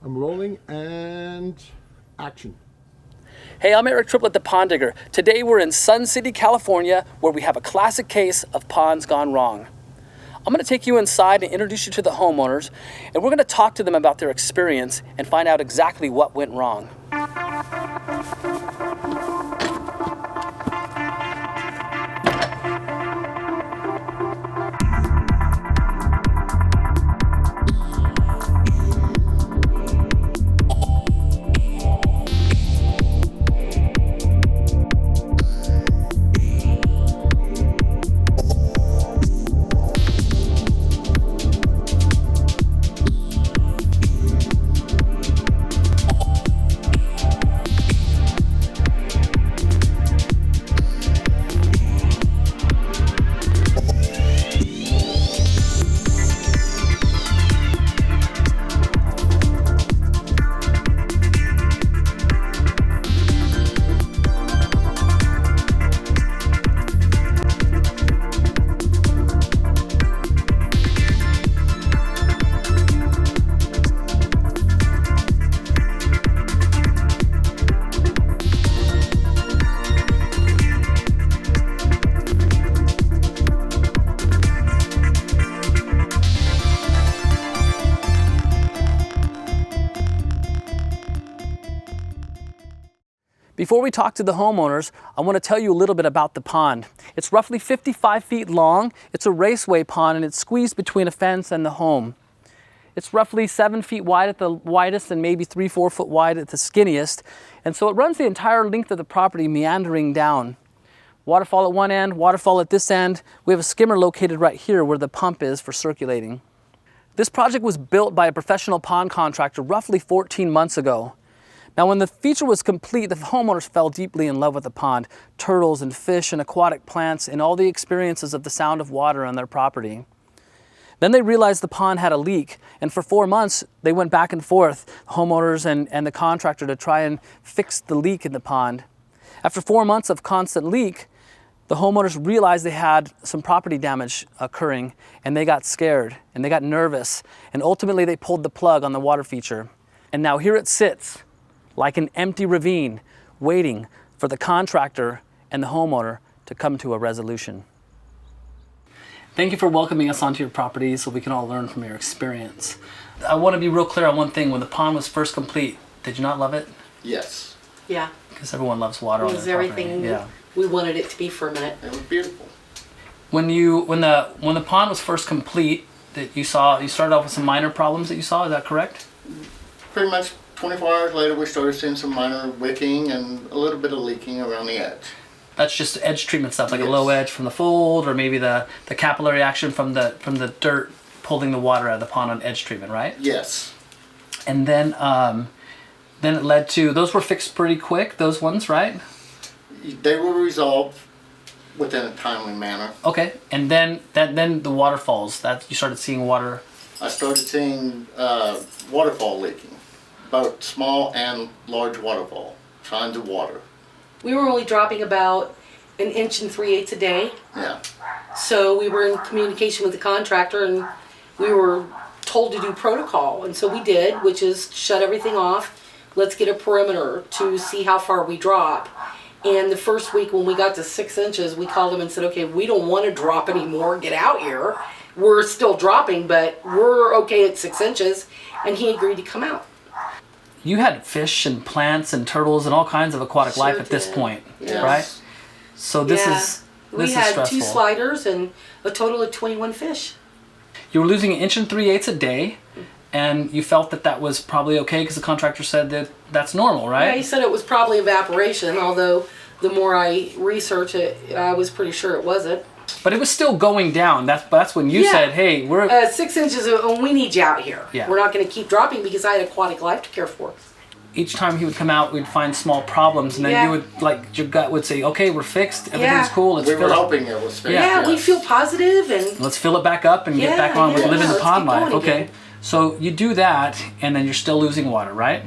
I'm rolling and action. Hey, I'm Eric Triplett, the Pond Digger. Today we're in Sun City, California, where we have a classic case of ponds gone wrong. I'm going to take you inside and introduce you to the homeowners, and we're going to talk to them about their experience and find out exactly what went wrong. Before we talk to the homeowners, I want to tell you a little bit about the pond. It's roughly 55 feet long. It's a raceway pond and it's squeezed between a fence and the home. It's roughly 7 feet wide at the widest and maybe 3-4 foot wide at the skinniest. And so it runs the entire length of the property, meandering down. Waterfall at one end, waterfall at this end. We have a skimmer located right here where the pump is for circulating. This project was built by a professional pond contractor roughly 14 months ago. Now, when the feature was complete, the homeowners fell deeply in love with the pond, turtles and fish and aquatic plants and all the experiences of the sound of water on their property. Then they realized the pond had a leak, and for 4 months, they went back and forth, homeowners and the contractor, to try and fix the leak in the pond. After 4 months of constant leak, the homeowners realized they had some property damage occurring, and they got scared, and they got nervous, and ultimately they pulled the plug on the water feature. And now here it sits, like an empty ravine, waiting for the contractor and the homeowner to come to a resolution. Thank you for welcoming us onto your property so we can all learn from your experience. I want to be real clear on one thing. When the pond was first complete, did you not love it? Yes. Yeah. Because everyone loves water on their property. It was everything we wanted it to be for a minute. It was beautiful. When the pond was first complete, that you started off with some minor problems that you saw, is that correct? Pretty much 24 hours later, we started seeing some minor wicking and a little bit of leaking around the edge. That's just edge treatment stuff, like Yes. a low edge from the fold, or maybe the capillary action from the dirt pulling the water out of the pond on edge treatment, right? Yes. And then it led to, those were fixed pretty quick, those ones, right? They were resolved within a timely manner. Okay, and then the waterfalls, that you started seeing water. I started seeing waterfall leaking, both small and large waterfall, signs of water. We were only dropping about 1 3/8 a day. Yeah. So we were in communication with the contractor and we were told to do protocol. And so we did, which is shut everything off. Let's get a perimeter to see how far we drop. And the first week when we got to 6 inches, we called him and said, okay, we don't want to drop anymore. Get out here. We're still dropping, but we're okay at 6 inches. And he agreed to come out. You had fish and plants and turtles and all kinds of aquatic Sure life at this did. point, Yes. right? So this Yeah. is We had stressful. 2 sliders and a total of 21 fish. You were losing 1 3/8 a day, and you felt that was probably okay because the contractor said that that's normal, right? Yeah, he said it was probably evaporation, although the more I research it, I was pretty sure it wasn't. But it was still going down. That's when you Yeah. said, "Hey, we're." 6 inches, and we need you out here. Yeah. We're not going to keep dropping because I had aquatic life to care for. Each time he would come out, we'd find small problems, and then Yeah. you would, like, your gut would say, "Okay, we're fixed. Everything's Yeah. cool. Let's We were fill it. hoping it was fixed. Yeah. Yeah, we yes. feel positive and Let's fill it back up and get back on with yeah, living the let's pond get life." going Okay, again. so you do that, and then you're still losing water, right?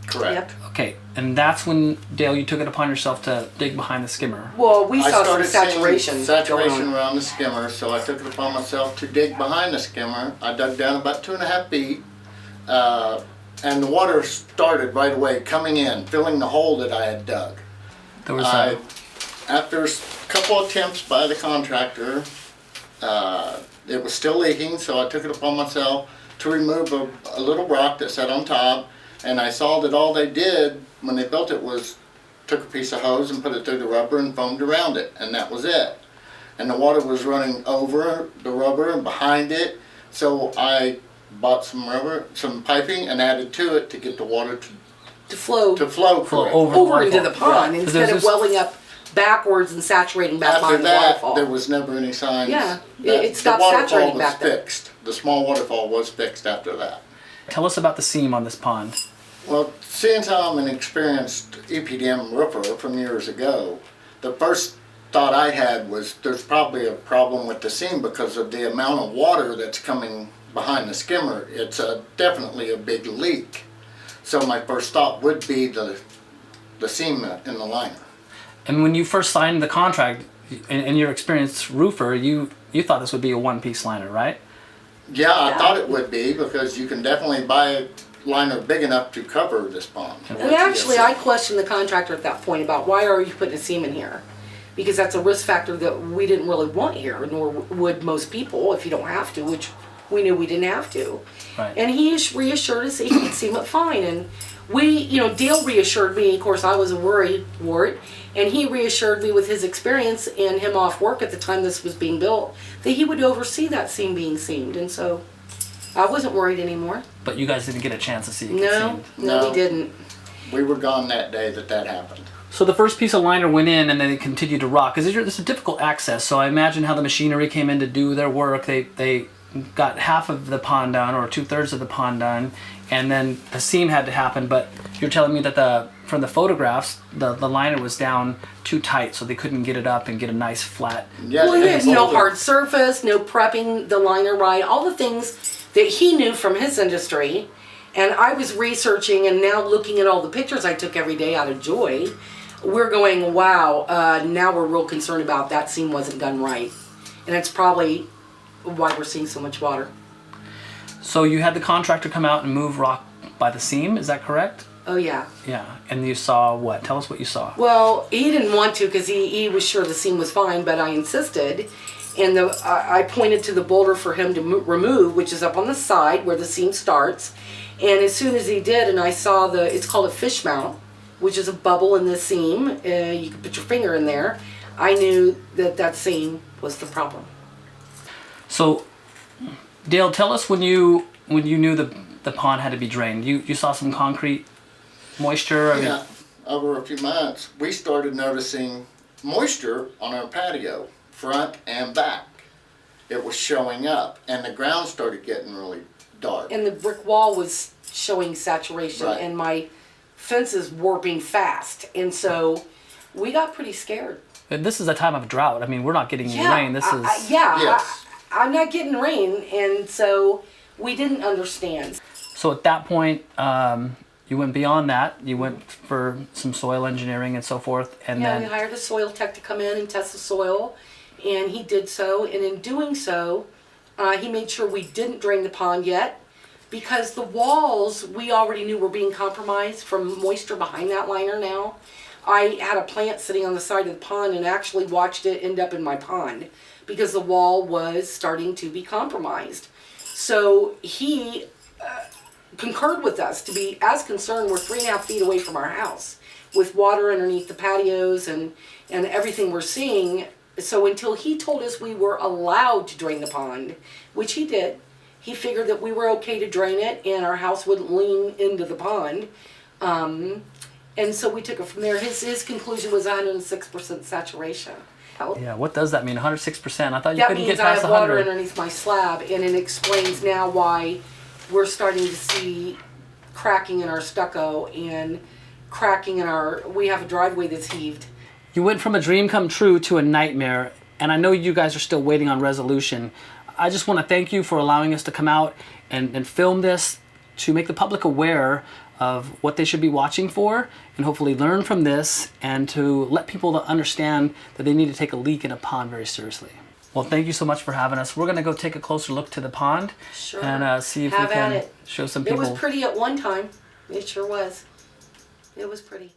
Correct. Yep. Okay, and that's when, Dale, you took it upon yourself to dig behind the skimmer. Well, we I saw some started seeing saturation. saturation going on. around the skimmer, so I took it upon myself to dig behind the skimmer. I dug down about 2.5 feet, and the water started right away coming in, filling the hole that I had dug. There was After a couple attempts by the contractor, it was still leaking, so I took it upon myself to remove a little rock that sat on top, and I saw that all they did when they built it was took a piece of hose and put it through the rubber and foamed around it, and that was it. And the water was running over the rubber and behind it, so I bought some piping and added to it to get the water To flow to flow correctly. over into the pond Yeah. instead of welling up backwards and saturating back After behind the that, waterfall. there was never any signs. Yeah, that it stopped the waterfall saturating was back then. fixed. The small waterfall was fixed after that. Tell us about the seam on this pond. Well, seeing how I'm an experienced EPDM roofer from years ago, the first thought I had was there's probably a problem with the seam because of the amount of water that's coming behind the skimmer. It's definitely a big leak. So my first thought would be the seam in the liner. And when you first signed the contract, in your experienced roofer, you thought this would be a one-piece liner, right? Yeah, I thought it would be because you can definitely buy a liner big enough to cover this pond. And actually, I questioned the contractor at that point about why are you putting a seam in here? Because that's a risk factor that we didn't really want here, nor would most people if you don't have to, which we knew we didn't have to. Right. And he reassured us that he could seam it fine. And Dale reassured me, of course I was worried, and he reassured me with his experience and him off work at the time this was being built, that he would oversee that seam being seamed. And so I wasn't worried anymore. But you guys didn't get a chance to see it get No, seamed. no, No. we didn't. We were gone that day that happened. So the first piece of liner went in and then it continued to rock. Because this is difficult access, so I imagine how the machinery came in to do their work. They got half of the pond done, or 2/3 of the pond done, and then the seam had to happen. But you're telling me that from the photographs, the liner was down too tight, so they couldn't get it up and get a nice flat. Yeah, Well, there's and no over- hard surface, no prepping the liner right, all the things that he knew from his industry. And I was researching and now looking at all the pictures I took every day out of joy. We're going, wow, now we're real concerned about that seam wasn't done right. And it's probably why we're seeing so much water. So you had the contractor come out and move rock by the seam, is that correct? Oh, yeah. Yeah, and you saw what? Tell us what you saw. Well, he didn't want to because he was sure the seam was fine, but I insisted. And I pointed to the boulder for him to remove, which is up on the side where the seam starts. And as soon as he did, and I saw it's called a fish mount, which is a bubble in the seam. You can put your finger in there. I knew that seam was the problem. So, Dale, tell us when you knew the pond had to be drained. You saw some concrete moisture? Yeah, over a few months, we started noticing moisture on our patio, front and back. It was showing up, and the ground started getting really dark. And the brick wall was showing saturation, Right. and my fence is warping fast. And so we got pretty scared. And this is a time of drought. I mean, we're not getting any rain. This is... Yes. I'm not getting rain, and so we didn't understand. So at that point, you went beyond that. You went for some soil engineering and so forth, and Yeah, then we hired a soil tech to come in and test the soil, and he did so. And in doing so, he made sure we didn't drain the pond yet, because the walls we already knew were being compromised from moisture behind that liner now. I had a plant sitting on the side of the pond and actually watched it end up in my pond because the wall was starting to be compromised. So he concurred with us to be as concerned. We're 3.5 feet away from our house with water underneath the patios and everything we're seeing. So until he told us we were allowed to drain the pond, which he did, he figured that we were okay to drain it and our house wouldn't lean into the pond. And so we took it from there. His conclusion was 106% saturation. yeah, what does that mean? 106%? I thought you That couldn't means get I past have water 100. underneath my slab, and it explains now why we're starting to see cracking in our stucco and cracking in we have a driveway that's heaved. You went from a dream come true to a nightmare, and I know you guys are still waiting on resolution. I just want to thank you for allowing us to come out and film this to make the public aware of what they should be watching for and hopefully learn from this and to let people to understand that they need to take a leak in a pond very seriously. Well, thank you so much for having us. We're going to go take a closer look to the pond Sure. and see if Have we at can it. show some It people. was pretty at one time. It sure was. It was pretty.